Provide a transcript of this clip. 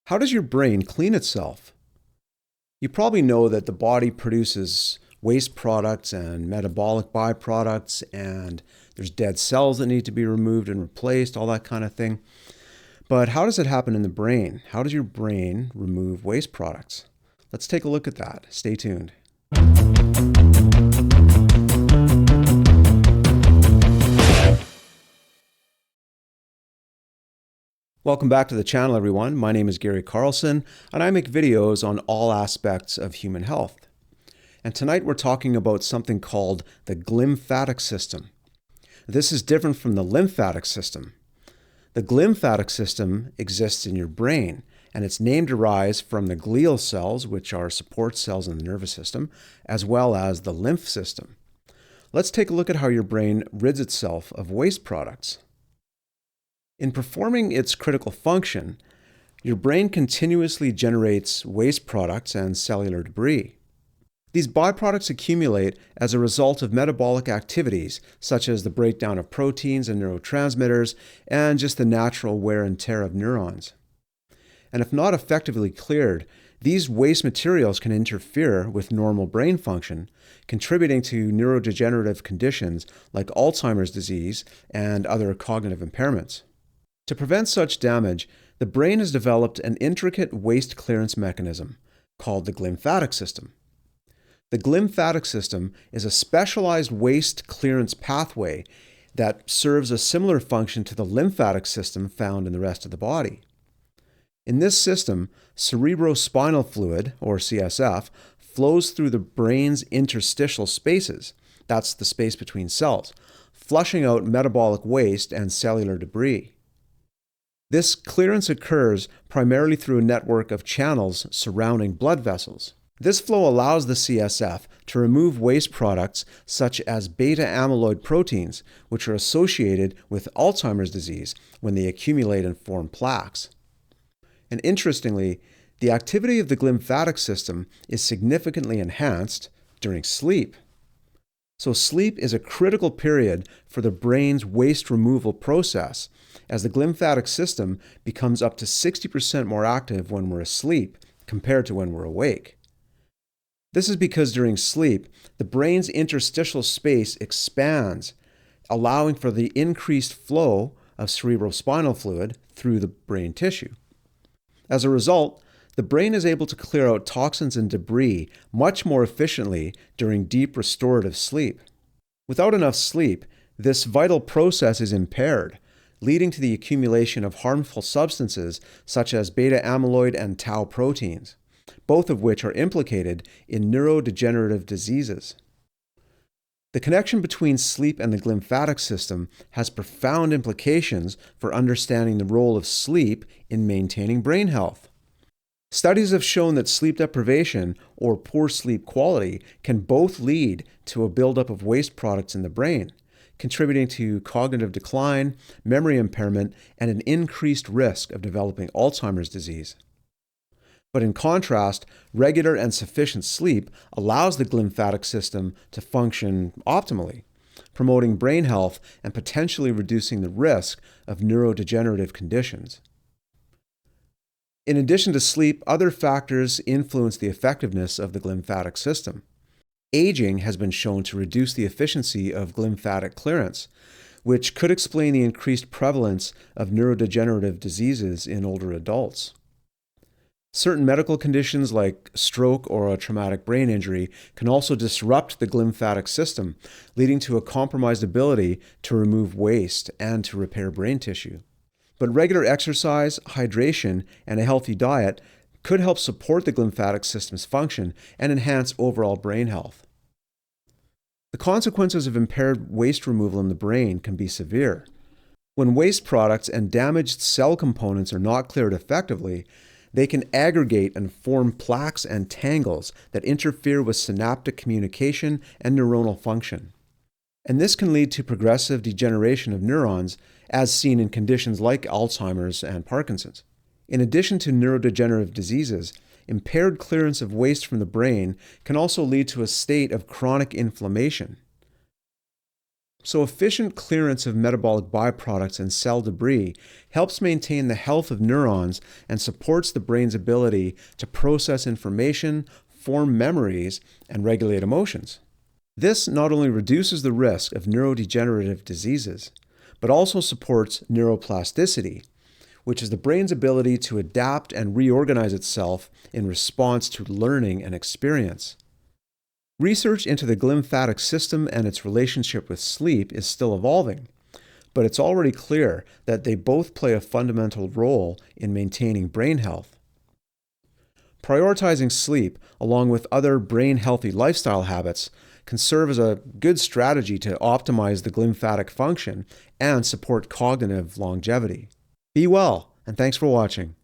How does your brain clean itself? You probably know that the body produces waste products and metabolic byproducts, and there's dead cells that need to be removed and replaced, all that kind of thing. But how does it happen in the brain? How does your brain remove waste products? Let's take a look at that. Stay tuned. Welcome back to the channel, everyone. My name is Gary Carlson, and I make videos on all aspects of human health. And tonight we're talking about something called the glymphatic system. This is different from the lymphatic system. The glymphatic system exists in your brain, and its name derives from the glial cells, which are support cells in the nervous system, as well as the lymph system. Let's take a look at how your brain rids itself of waste products. In performing its critical function, your brain continuously generates waste products and cellular debris. These byproducts accumulate as a result of metabolic activities, such as the breakdown of proteins and neurotransmitters, and just the natural wear and tear of neurons. And if not effectively cleared, these waste materials can interfere with normal brain function, contributing to neurodegenerative conditions like Alzheimer's disease and other cognitive impairments. To prevent such damage, the brain has developed an intricate waste clearance mechanism called the glymphatic system. The glymphatic system is a specialized waste clearance pathway that serves a similar function to the lymphatic system found in the rest of the body. In this system, cerebrospinal fluid, or CSF, flows through the brain's interstitial spaces, that's the space between cells, flushing out metabolic waste and cellular debris. This clearance occurs primarily through a network of channels surrounding blood vessels. This flow allows the CSF to remove waste products such as beta-amyloid proteins, which are associated with Alzheimer's disease when they accumulate and form plaques. And interestingly, the activity of the glymphatic system is significantly enhanced during sleep. So sleep is a critical period for the brain's waste removal process, as the glymphatic system becomes up to 60% more active when we're asleep compared to when we're awake. This is because during sleep, the brain's interstitial space expands, allowing for the increased flow of cerebrospinal fluid through the brain tissue. As a result, the brain is able to clear out toxins and debris much more efficiently during deep restorative sleep. Without enough sleep, this vital process is impaired, leading to the accumulation of harmful substances such as beta-amyloid and tau proteins, both of which are implicated in neurodegenerative diseases. The connection between sleep and the glymphatic system has profound implications for understanding the role of sleep in maintaining brain health. Studies have shown that sleep deprivation or poor sleep quality can both lead to a buildup of waste products in the brain, contributing to cognitive decline, memory impairment, and an increased risk of developing Alzheimer's disease. But in contrast, regular and sufficient sleep allows the glymphatic system to function optimally, promoting brain health and potentially reducing the risk of neurodegenerative conditions. In addition to sleep, other factors influence the effectiveness of the glymphatic system. Aging has been shown to reduce the efficiency of glymphatic clearance, which could explain the increased prevalence of neurodegenerative diseases in older adults. Certain medical conditions like stroke or a traumatic brain injury can also disrupt the glymphatic system, leading to a compromised ability to remove waste and to repair brain tissue. But regular exercise, hydration, and a healthy diet could help support the glymphatic system's function and enhance overall brain health. The consequences of impaired waste removal in the brain can be severe. When waste products and damaged cell components are not cleared effectively, they can aggregate and form plaques and tangles that interfere with synaptic communication and neuronal function. And this can lead to progressive degeneration of neurons, as seen in conditions like Alzheimer's and Parkinson's. In addition to neurodegenerative diseases, impaired clearance of waste from the brain can also lead to a state of chronic inflammation. So efficient clearance of metabolic byproducts and cell debris helps maintain the health of neurons and supports the brain's ability to process information, form memories, and regulate emotions. This not only reduces the risk of neurodegenerative diseases, but also supports neuroplasticity, which is the brain's ability to adapt and reorganize itself in response to learning and experience. Research into the glymphatic system and its relationship with sleep is still evolving, but it's already clear that they both play a fundamental role in maintaining brain health. Prioritizing sleep, along with other brain-healthy lifestyle habits, can serve as a good strategy to optimize the glymphatic function and support cognitive longevity. Be well, and thanks for watching.